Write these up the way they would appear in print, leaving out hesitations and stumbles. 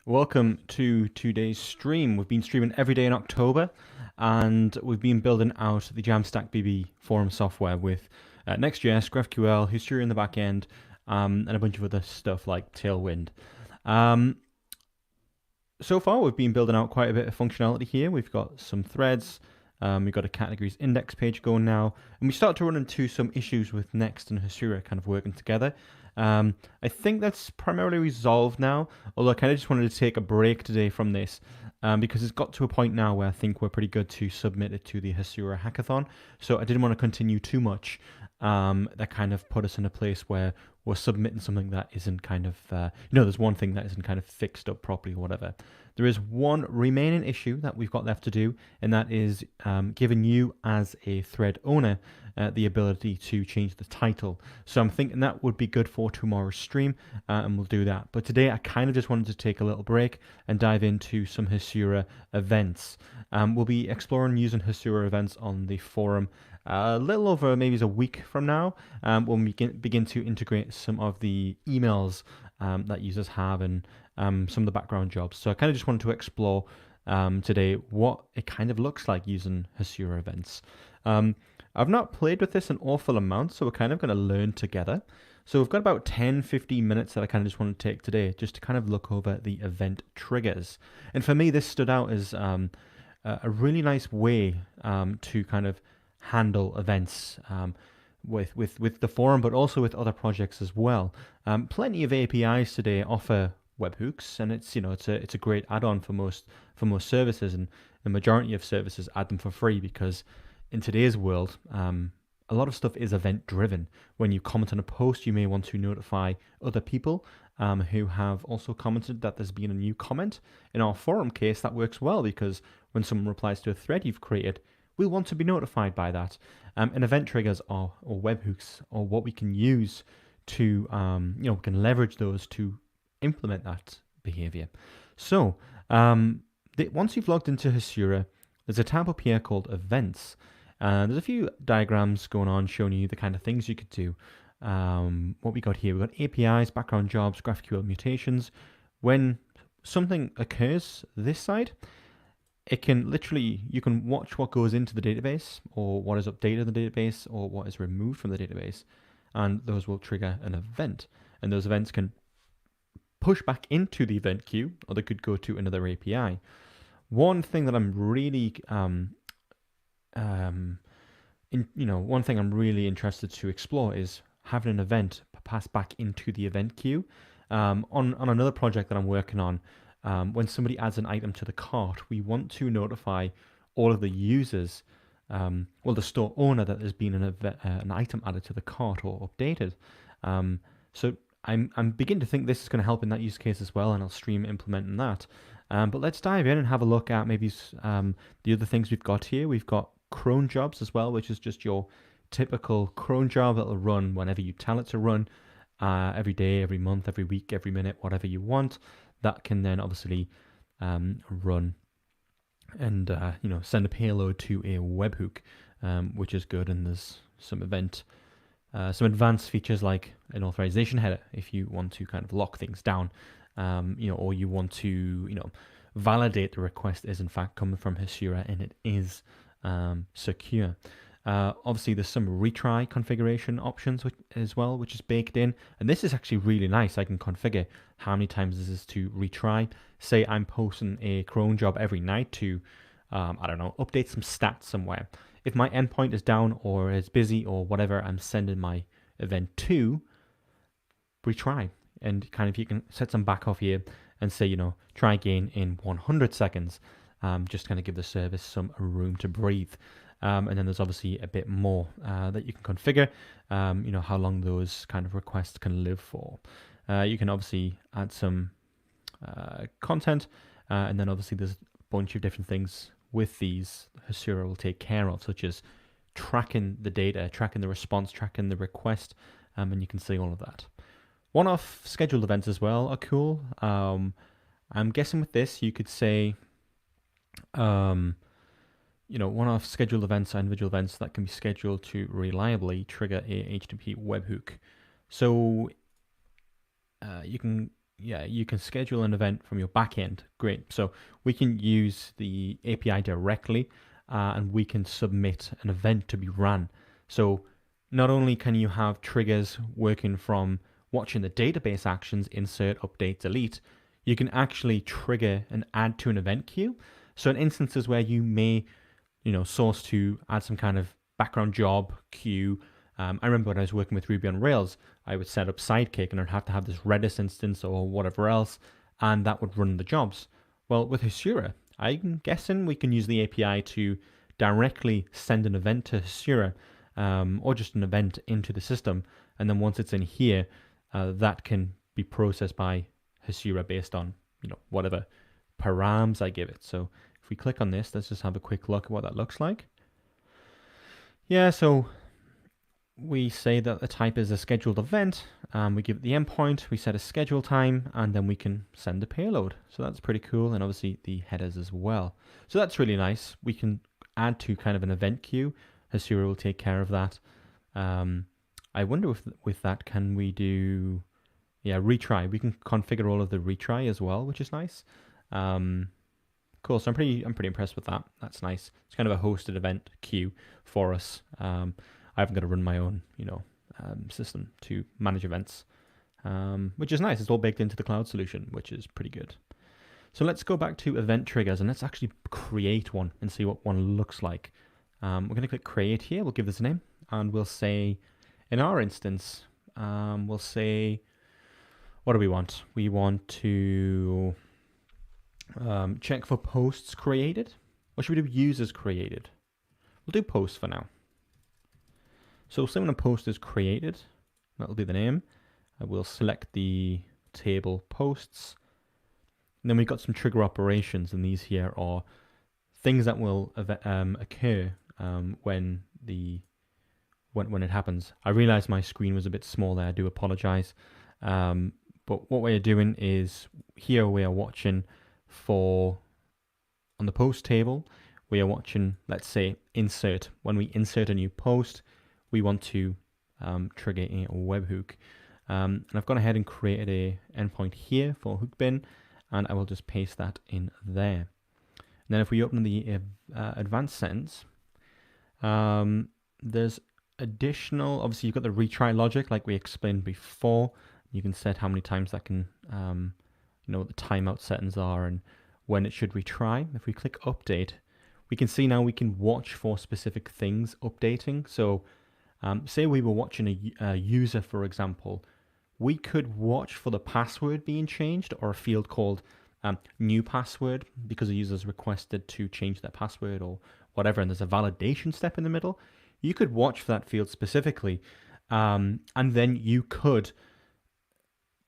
Welcome to today's stream. We've been streaming every day in October, and we've been building out the Jamstack BB forum software with Next.js, GraphQL, Hasura in the back end, and a bunch of other stuff like Tailwind. So far, we've been building out quite a bit of functionality here. We've got some threads, we've got a categories index page going now, and we start to run into some issues with Next and Hasura kind of working together. I think that's primarily resolved now, although I kind of just wanted to take a break today from this because it's got to a point now where I think we're pretty good to submit it to the Hasura hackathon. So I didn't want to continue too much. That kind of put us in a place where we're submitting something that isn't kind of, there's one thing that isn't kind of fixed up properly or whatever. There is one remaining issue that we've got left to do, and that is giving you as a thread owner the ability to change the title. So I'm thinking that would be good for tomorrow's stream, and we'll do that. But today I kind of just wanted to take a little break and dive into some Hasura events. We'll be exploring using Hasura events on the forum a little over maybe a week from now, when we begin to integrate some of the emails that users have and some of the background jobs. So I kind of just wanted to explore today what it kind of looks like using Hasura events. I've not played with this an awful amount, so we're kind of going to learn together. So we've got about 10-15 minutes that I kind of just want to take today just to kind of look over the event triggers. And for me, this stood out as a really nice way to kind of handle events with the forum, but also with other projects as well. Plenty of APIs today offer webhooks, and it's a great add-on for most services, and the majority of services add them for free because in today's world, a lot of stuff is event driven. When you comment on a post, you may want to notify other people who have also commented that there's been a new comment. In our forum case, that works well because when someone replies to a thread you've created, we'll want to be notified by that. And event triggers or webhooks or what we can use to, we can leverage those to implement that behavior. So once you've logged into Hasura, there's a tab up here called Events. There's a few diagrams going on showing you the kind of things you could do. What we got here, we've got APIs, background jobs, GraphQL mutations. When something occurs this side, it can you can watch what goes into the database or what is updated in the database or what is removed from the database. And those will trigger an event. And those events can push back into the event queue, or they could go to another API. One thing that I'm really one thing I'm really interested to explore is having an event pass back into the event queue. On another project that I'm working on, when somebody adds an item to the cart, we want to notify all of the users, the store owner, that there's been an item added to the cart or updated. So I'm beginning to think this is going to help in that use case as well, and I'll stream implementing that. But let's dive in and have a look at maybe the other things we've got here. We've got cron jobs as well, which is just your typical cron job that'll run whenever you tell it to run, every day, every month, every week, every minute, whatever you want. That can then obviously run and send a payload to a webhook, which is good. And there's some advanced features like an authorization header if you want to kind of lock things down, or you want to validate the request is in fact coming from Hasura and it is secure. Obviously, there's some retry configuration options as well, which is baked in. And this is actually really nice. I can configure how many times this is to retry. Say I'm posting a cron job every night to, update some stats somewhere. If my endpoint is down or is busy or whatever, I'm sending my event to retry. And kind of you can set some back off here and say, try again in 100 seconds. Just kind of give the service some room to breathe. And then there's obviously a bit more that you can configure, how long those kind of requests can live for. You can obviously add some content, and then obviously there's a bunch of different things with these Hasura will take care of, such as tracking the data, tracking the response, tracking the request, and you can see all of that. One-off scheduled events as well are cool. I'm guessing with this you could say one-off scheduled events are individual events that can be scheduled to reliably trigger a HTTP webhook. So you can yeah, you can schedule an event from your backend. Great. So we can use the API directly, and we can submit an event to be ran. So not only can you have triggers working from watching the database actions, insert, update, delete, you can actually trigger and add to an event queue. So in instances where you may, source to add some kind of background job queue. I remember when I was working with Ruby on Rails, I would set up Sidekick and I'd have to have this Redis instance or whatever else, and that would run the jobs. Well, with Hasura, I'm guessing we can use the API to directly send an event to Hasura, or just an event into the system, and then once it's in here, that can be processed by Hasura based on whatever params I give it. So if we click on this, let's just have a quick look at what that looks like. Yeah, so we say that the type is a scheduled event, we give it the endpoint, we set a schedule time, and then we can send a payload. So that's pretty cool, and obviously the headers as well. So that's really nice. We can add to kind of an event queue. Hasura will take care of that. I wonder if with that, can we do, retry. We can configure all of the retry as well, which is nice. Cool. So I'm pretty impressed with that. That's nice. It's kind of a hosted event queue for us. I haven't got to run my own, system to manage events, which is nice. It's all baked into the cloud solution, which is pretty good. So let's go back to event triggers and let's actually create one and see what one looks like. We're going to click create here. We'll give this a name and we'll say, in our instance, we'll say, what do we want? We want to check for posts created, or should we do users created? We'll do posts for now. So say when a post is created, that'll be the name. We'll select the table posts. And then we've got some trigger operations, and these here are things that will occur when it happens. I realized my screen was a bit small there. I do apologize. But what we're doing is here we are watching for, on the post table, we are watching, let's say, insert. When we insert a new post, we want to trigger a webhook. And I've gone ahead and created a endpoint here for hookbin, and I will just paste that in there. And then if we open the advanced settings, there's additional, obviously you've got the retry logic like we explained before. You can set how many times that can, what the timeout settings are and when it should retry. If we click update, we can see now we can watch for specific things updating. So say we were watching a user, for example, we could watch for the password being changed or a field called new password because the user's requested to change their password or whatever, and there's a validation step in the middle. You could watch for that field specifically, and then you could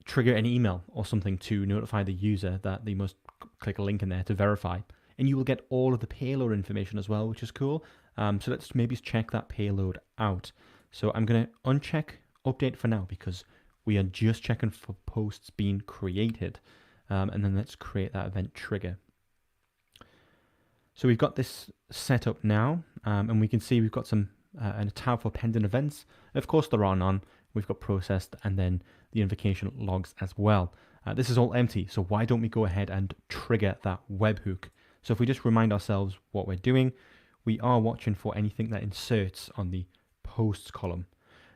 trigger an email or something to notify the user that they must click a link in there to verify. And you will get all of the payload information as well, which is cool. So let's maybe check that payload out. So I'm going to uncheck update for now because we are just checking for posts being created. And then let's create that event trigger. So we've got this set up now, and we can see we've got some a tab for pending events. Of course, there are none. We've got processed and then the invocation logs as well. This is all empty, so why don't we go ahead and trigger that webhook? So if we just remind ourselves what we're doing, we are watching for anything that inserts on the posts column.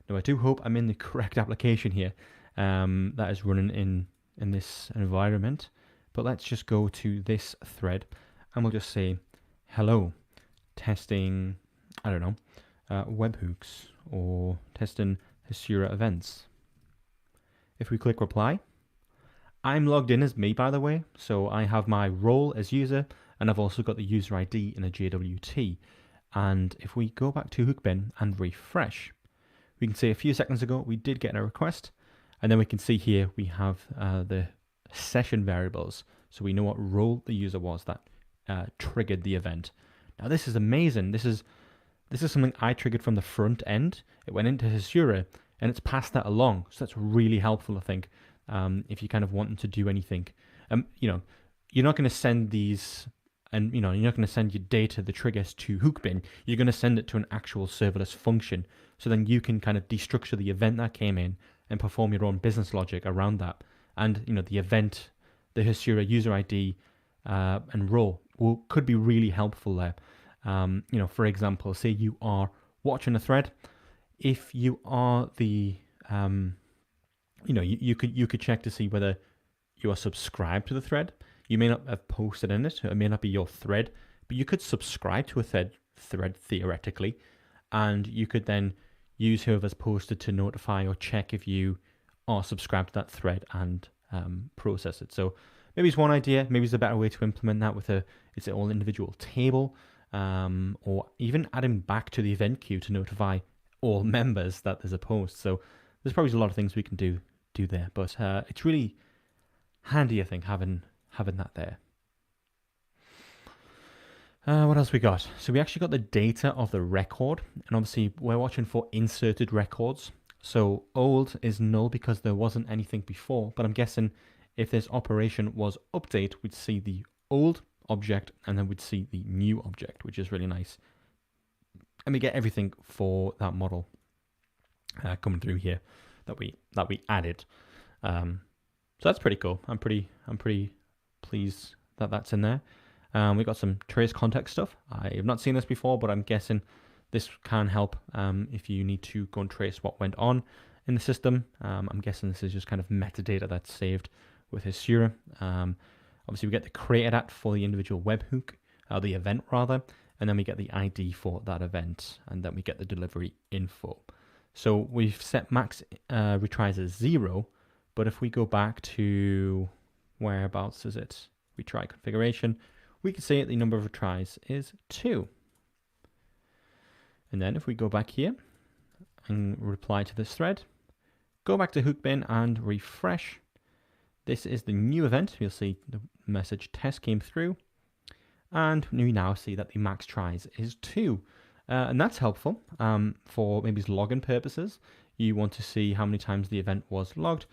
Now I do hope I'm in the correct application here that is running in this environment, but let's just go to this thread and we'll just say, hello, testing, I don't know, webhooks or testing Hasura events. If we click reply, I'm logged in as me, by the way, so I have my role as user and I've also got the user ID in a JWT. And if we go back to hookbin and refresh, we can see a few seconds ago we did get a request, and then we can see here we have the session variables, so we know what role the user was that triggered the event. Now this is amazing. This is something I triggered from the front end. It went into Hasura and it's passed that along, so that's really helpful, I think. If you kind of wanting to do anything, you're not going to send these, and you're not going to send your data, the triggers, to hookbin. You're going to send it to an actual serverless function, so then you can kind of destructure the event that came in and perform your own business logic around that. and the event, the Hasura user ID and role could be really helpful there. For example, say you are watching a thread. If you are the you could check to see whether you are subscribed to the thread. You may not have posted in it. It may not be your thread, but you could subscribe to a thread theoretically, and you could then use whoever's posted to notify or check if you are subscribed to that thread and process it. So maybe it's one idea. Maybe it's a better way to implement that with it's an all individual table, or even adding back to the event queue to notify all members that there's a post. So there's probably a lot of things we can do there, but it's really handy, I think, having that there. What else we got? So we actually got the data of the record, and obviously we're watching for inserted records. So old is null because there wasn't anything before, but I'm guessing if this operation was update, we'd see the old object and then we'd see the new object, which is really nice. And we get everything for that model coming through here that we added. So that's pretty cool. I'm pretty pleased that that's in there. We got some trace context stuff. I have not seen this before, but I'm guessing this can help if you need to go and trace what went on in the system. I'm guessing this is just kind of metadata that's saved with Hasura. Obviously, we get the created at for the individual webhook, the event rather, and then we get the ID for that event, and then we get the delivery info. So we've set max retries as 0, but if we go back to whereabouts is it? Retry configuration, we can see the number of retries is 2. And then if we go back here and reply to this thread, go back to Hookbin and refresh. This is the new event. You'll see the message test came through, and we now see that the max tries is 2. And that's helpful for maybe login purposes. You want to see how many times the event was logged,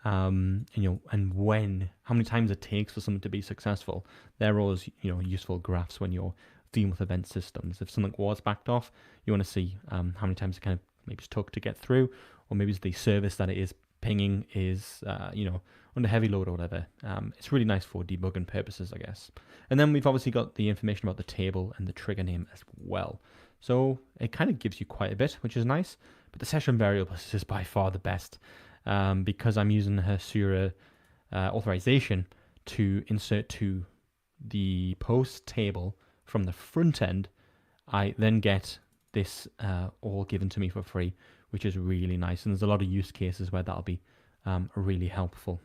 and how many times it takes for something to be successful. They're always useful graphs when you're dealing with event systems. If something was backed off, you want to see how many times it kind of maybe took to get through, or maybe the service that it is pinging is under heavy load or whatever. It's really nice for debugging purposes, I guess. And then we've obviously got the information about the table and the trigger name as well. So it kind of gives you quite a bit, which is nice. But the session variables is by far the best, because I'm using Hasura authorization to insert to the post table from the front end. I then get this all given to me for free, which is really nice. And there's a lot of use cases where that'll be really helpful.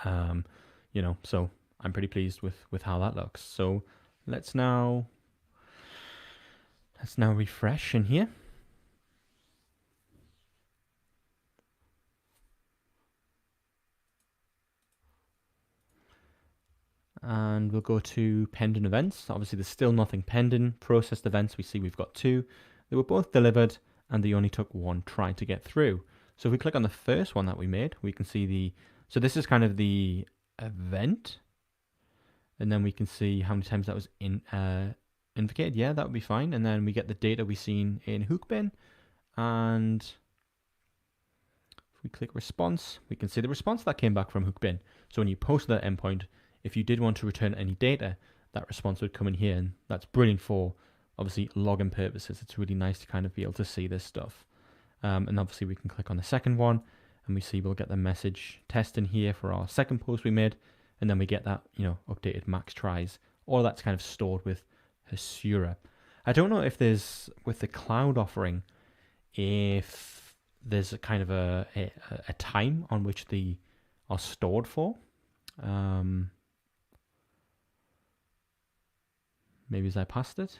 So I'm pretty pleased with how that looks. So let's now refresh in here. And we'll go to pending events. Obviously, there's still nothing pending. Processed events, we see we've got 2. They were both delivered, and they only took 1 try to get through. So if we click on the first one that we made, we can see so this is kind of the event. And then we can see how many times that was invocated. Yeah, that would be fine. And then we get the data we've seen in Hookbin. And if we click response, we can see the response that came back from Hookbin. So when you post that endpoint, if you did want to return any data, that response would come in here, and that's brilliant for obviously login purposes. It's really nice to kind of be able to see this stuff. And obviously we can click on the second one, and we see we'll get the message test in here for our second post we made, and then we get that updated max tries. All that's kind of stored with Hasura. I don't know if there's with the cloud offering, if there's a kind of a time on which they are stored for. Maybe as I passed it.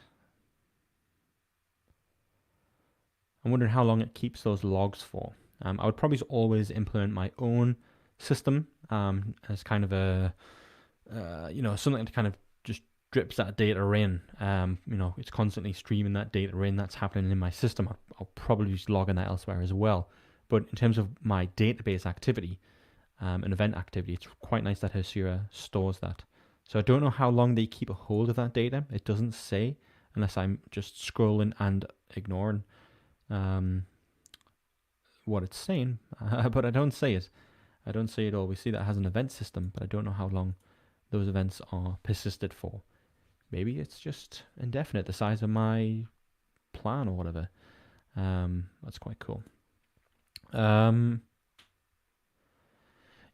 I'm wondering how long it keeps those logs for. I would probably always implement my own system as kind of a, something that kind of just drips that data in. It's constantly streaming that data in. That's happening in my system. I'll probably just log in that elsewhere as well. But in terms of my database activity, an event activity, it's quite nice that Hasura stores that. So I don't know how long they keep a hold of that data. It doesn't say, unless I'm just scrolling and ignoring what it's saying, but I don't see it. I don't see it all. We see that it has an event system, but I don't know how long those events are persisted for. Maybe it's just indefinite, the size of my plan or whatever. That's quite cool.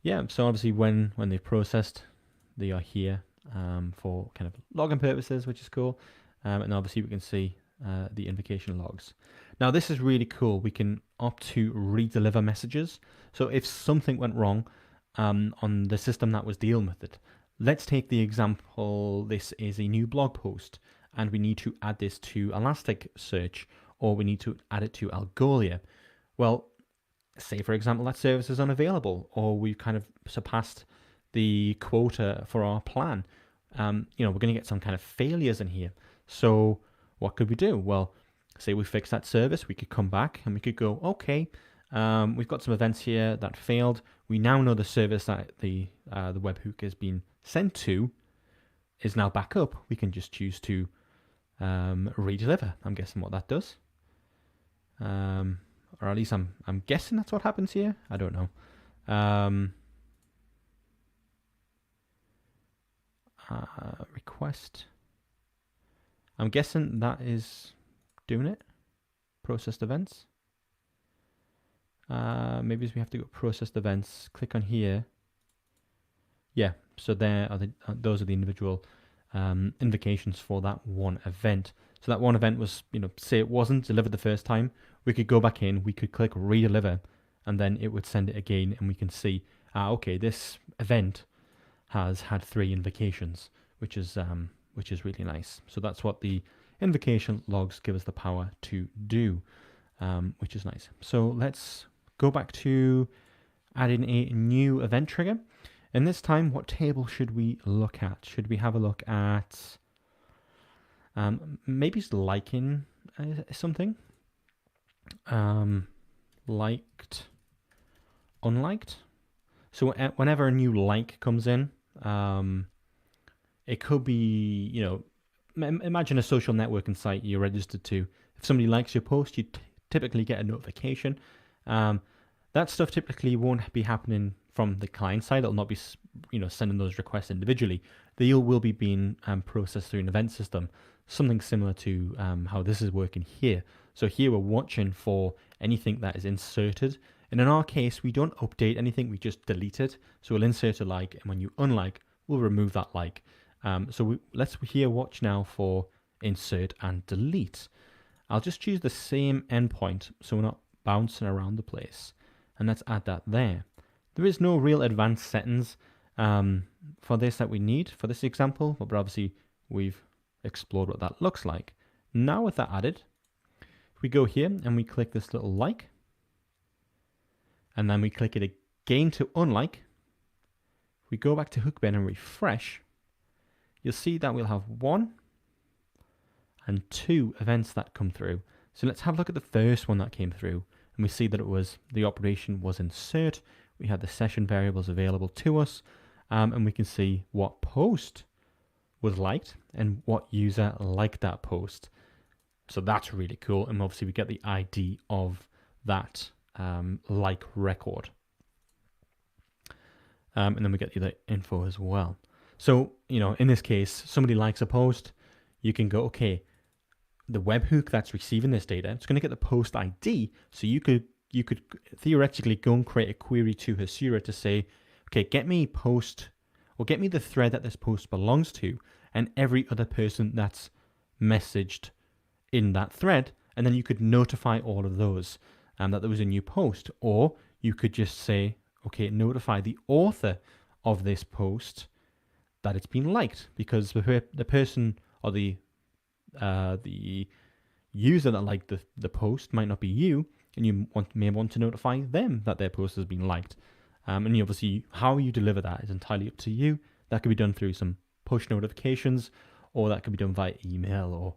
Yeah, so obviously when they've processed, they are here for kind of login purposes, which is cool. And obviously we can see the invocation logs. Now this is really cool. We can opt to redeliver messages. So if something went wrong on the system that was dealing with it, let's take the example, this is a new blog post and we need to add this to Elasticsearch, or we need to add it to Algolia. Well, say for example that service is unavailable, or we've kind of surpassed the quota for our plan. We're going to get some kind of failures in here. So what could we do? Well, say we fix that service, we could come back and we could go, okay, we've got some events here that failed. We now know the service that the webhook has been sent to is now back up. We can just choose to redeliver. I'm guessing what that does. Or at least I'm guessing that's what happens here. I don't know. Request. I'm guessing that is doing it. Processed events. Maybe we have to go processed events. Click on here. Yeah, so there are those are the individual invocations for that one event. So that one event was, say it wasn't delivered the first time, we could go back in, we could click redeliver, and then it would send it again, and we can see, okay, this event has had 3 invocations, which is really nice. So that's what the invocation logs give us the power to do, which is nice. So let's go back to adding a new event trigger. And this time, what table should we look at? Should we have a look at maybe it's liking something? Liked, unliked. So whenever a new like comes in, it could be, imagine a social networking site you're registered to. If somebody likes your post, you typically get a notification. That stuff typically won't be happening from the client side. It'll not be, sending those requests individually. They will be being processed through an event system, something similar to how this is working here. So here we're watching for anything that is inserted. And in our case, we don't update anything, we just delete it. So we'll insert a like, and when you unlike, we'll remove that like. Let's here watch now for insert and delete. I'll just choose the same endpoint so we're not bouncing around the place. And let's add that there. There is no real advanced settings for this that we need for this example, but obviously we've explored what that looks like. Now with that added, if we go here and we click this little like, and then we click it again to unlike, if we go back to Hookbin and refresh, you'll see that we'll have 1 and 2 events that come through. So let's have a look at the first one that came through, and we see that the operation was insert. We had the session variables available to us, and we can see what post was liked and what user liked that post. So that's really cool, and obviously we get the ID of that like record. And then we get the other info as well. So, in this case, somebody likes a post, you can go, okay, the webhook that's receiving this data, it's going to get the post ID. So you could theoretically go and create a query to Hasura to say, okay, get me post, or get me the thread that this post belongs to, and every other person that's messaged in that thread. And then you could notify all of those that there was a new post. Or you could just say, okay, notify the author of this post that it's been liked, because the person or the user that liked the post might not be you, and you may want to notify them that their post has been liked. And obviously, how you deliver that is entirely up to you. That could be done through some push notifications, or that could be done via email, or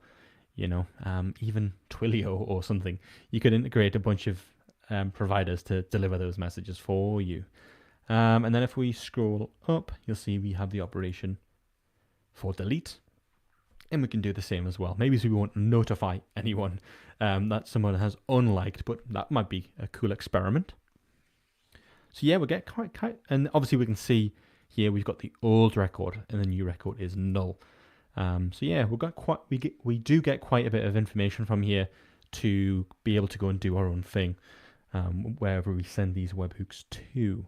even Twilio or something. You could integrate a bunch of providers to deliver those messages for you. And then if we scroll up, you'll see we have the operation for delete. And we can do the same as well. Maybe we won't notify anyone that someone has unliked, but that might be a cool experiment. So yeah, we get quite, and obviously we can see here we've got the old record and the new record is null. So yeah, we do get quite a bit of information from here to be able to go and do our own thing wherever we send these webhooks to.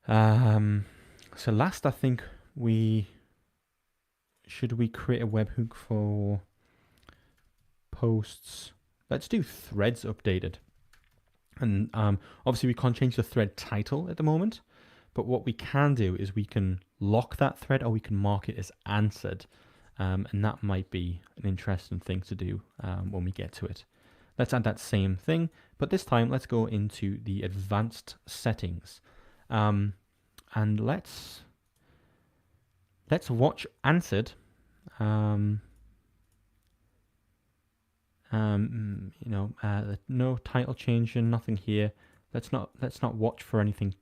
So last, I think should we create a webhook for posts? Let's do threads updated. And obviously we can't change the thread title at the moment, but what we can do is we can lock that thread or we can mark it as answered. And that might be an interesting thing to do when we get to it. Let's add that same thing, but this time let's go into the advanced settings. And let's watch answered. No title changing, nothing here. Let's not watch for anything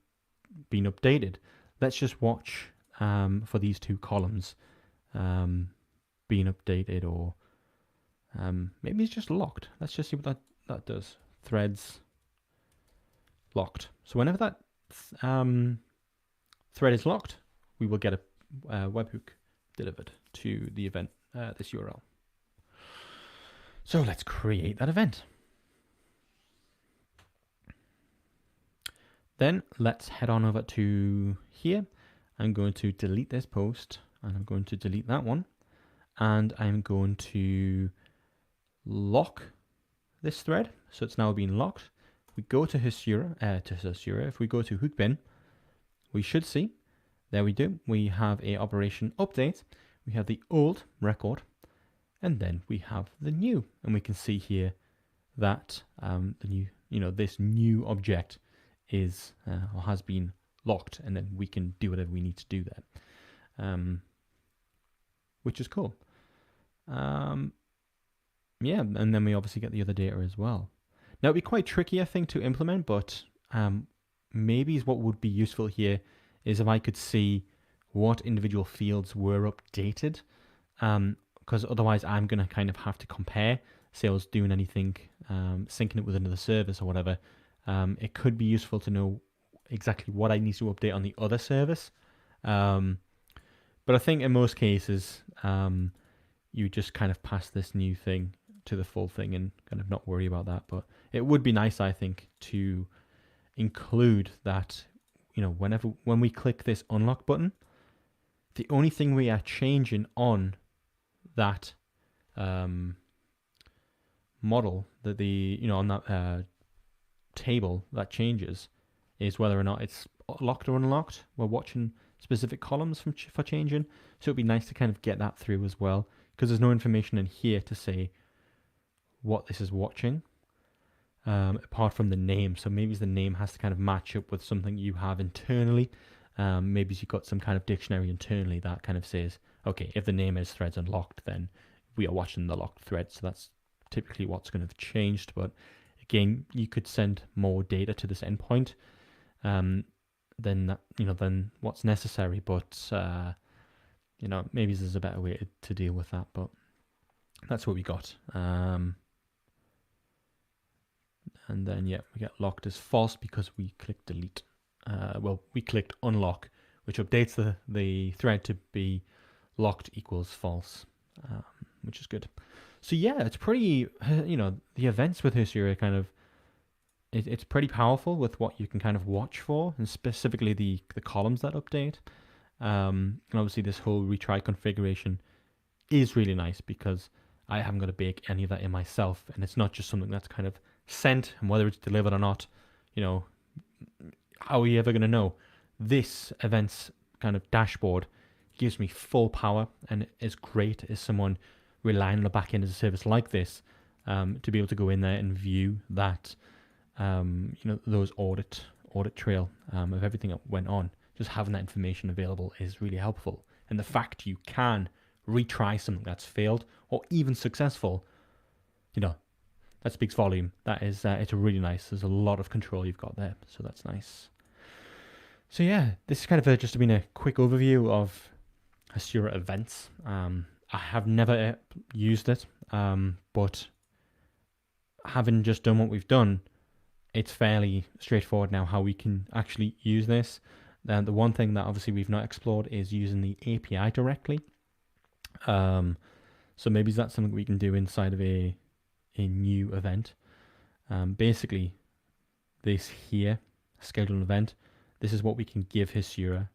being updated. Let's just watch for these two columns being updated, or maybe it's just locked. Let's just see what that does. Threads locked. So whenever that thread is locked, we will get a webhook delivered to the event, this URL. So let's create that event. Then let's head on over to here. I'm going to delete this post and I'm going to delete that one. And I'm going to lock this thread. So it's now been locked. We go to Hasura. If we go to Hookbin, we should see, there we do. We have a operation update. We have the old record. And then we have the new, and we can see here that the new, this new object is or has been locked, and then we can do whatever we need to do there, which is cool. Yeah, and then we obviously get the other data as well. Now it'd be quite tricky, I think, to implement, but maybe what would be useful here is if I could see what individual fields were updated. Because otherwise I'm going to kind of have to compare, say I was doing anything, syncing it with another service or whatever. It could be useful to know exactly what I need to update on the other service. But I think in most cases, you just kind of pass this new thing to the full thing and kind of not worry about that. But it would be nice, I think, to include that, when we click this unlock button, the only thing we are changing on that model, that on that table that changes, is whether or not it's locked or unlocked. We're watching specific columns for changing, so it'd be nice to kind of get that through as well, because there's no information in here to say what this is watching, apart from the name. So maybe the name has to kind of match up with something you have internally. Maybe you've got some kind of dictionary internally that kind of says, okay, if the name is threads unlocked, then we are watching the locked thread. So that's typically what's going to have changed. But again, you could send more data to this endpoint than what's necessary. But maybe there's a better way to deal with that. But that's what we got. And then we get locked as false because we clicked delete. We clicked unlock, which updates the thread to be locked equals false, which is good. So yeah, it's pretty, the events with Hasura kind of, it's pretty powerful with what you can kind of watch for, and specifically the columns that update. And obviously this whole retry configuration is really nice because I haven't got to bake any of that in myself, and it's not just something that's kind of sent, and whether it's delivered or not, how are you ever going to know? This events kind of dashboard gives me full power, and is great as someone relying on the back end as a service like this, to be able to go in there and view that, those audit trail of everything that went on. Just having that information available is really helpful, and the fact you can retry something that's failed or even successful, that speaks volume. That is, it's really nice. There's a lot of control you've got there, so that's nice. So yeah, this is kind of just been a quick overview of Hasura events. I have never used it, but having just done what we've done, it's fairly straightforward now how we can actually use this. And the one thing that obviously we've not explored is using the API directly. So maybe that's something we can do inside of a new event. Basically, this here, schedule an event. This is what we can give Hasura.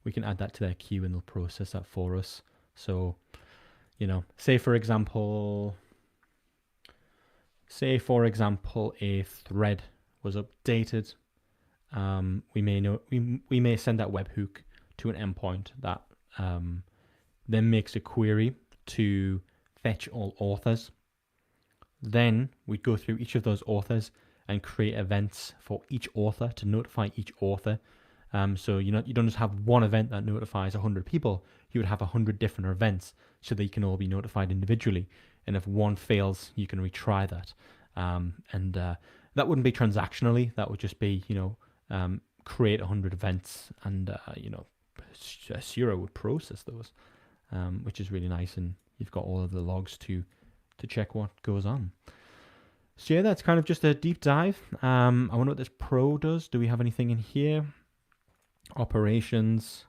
We can add that to their queue and they'll process that for us. So, say for example, a thread was updated. We may send that webhook to an endpoint that then makes a query to fetch all authors. Then we'd go through each of those authors and create events for each author to notify each author. So you don't just have one event that notifies 100 people. You would have 100 different events so they can all be notified individually. And if one fails, you can retry that. And that wouldn't be transactionally. That would just be, create 100 events and, Hasura would process those, which is really nice. And you've got all of the logs to check what goes on. So yeah, that's kind of just a deep dive. I wonder what this pro does. Do we have anything in here? Operations.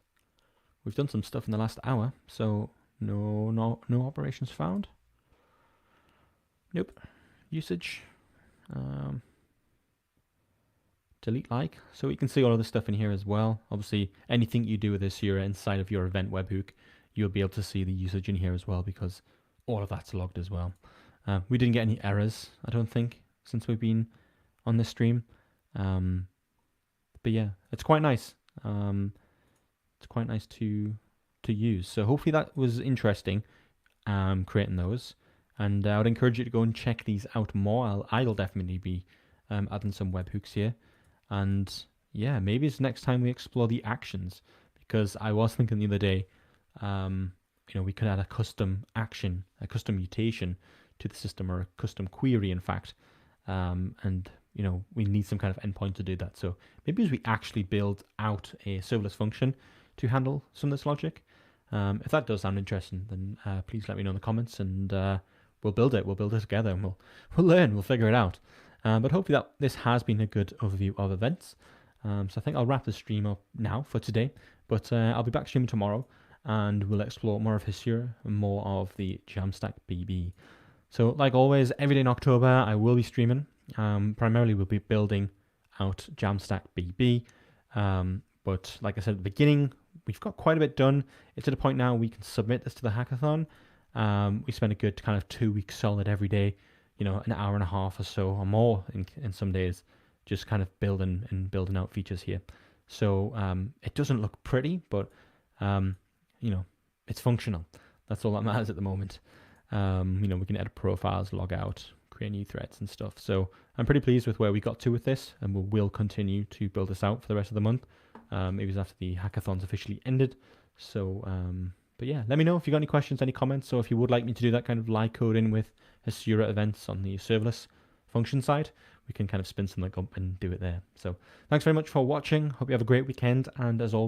We've done some stuff in the last hour, so no operations found. Nope. Usage. Delete like. So we can see all of the stuff in here as well. Obviously, anything you do with this here inside of your event webhook, you'll be able to see the usage in here as well because all of that's logged as well. We didn't get any errors, I don't think, since we've been on this stream. But yeah, it's quite nice. It's quite nice to use. So hopefully that was interesting, creating those. And I would encourage you to go and check these out more. I'll definitely be adding some webhooks here. And yeah, maybe it's next time we explore the actions. Because I was thinking the other day, we could add a custom action, a custom mutation to the system, or a custom query, in fact. And we need some kind of endpoint to do that. So maybe as we actually build out a serverless function to handle some of this logic. If that does sound interesting, then please let me know in the comments, and we'll build it. We'll build it together, and we'll learn. We'll figure it out. But hopefully that this has been a good overview of events. So I think I'll wrap the stream up now for today. But I'll be back streaming tomorrow, and we'll explore more of Hasura and more of the Jamstack BB. So like always, every day in October, I will be streaming. Primarily, we'll be building out Jamstack BB. But like I said at the beginning, we've got quite a bit done. It's at a point now we can submit this to the hackathon. We spend a good kind of 2 weeks solid every day, an hour and a half or so or more in some days, just kind of building out features here. So it doesn't look pretty, but it's functional. That's all that matters at the moment. We can edit profiles, log out, create new threads and stuff. So I'm pretty pleased with where we got to with this, and we'll continue to build this out for the rest of the month. Maybe after the hackathon's officially ended. So, but yeah, let me know if you got any questions, any comments, or if you would like me to do that kind of live coding with Hasura events on the serverless function side. We can kind of spin something up and do it there. So thanks very much for watching. Hope you have a great weekend, and as always,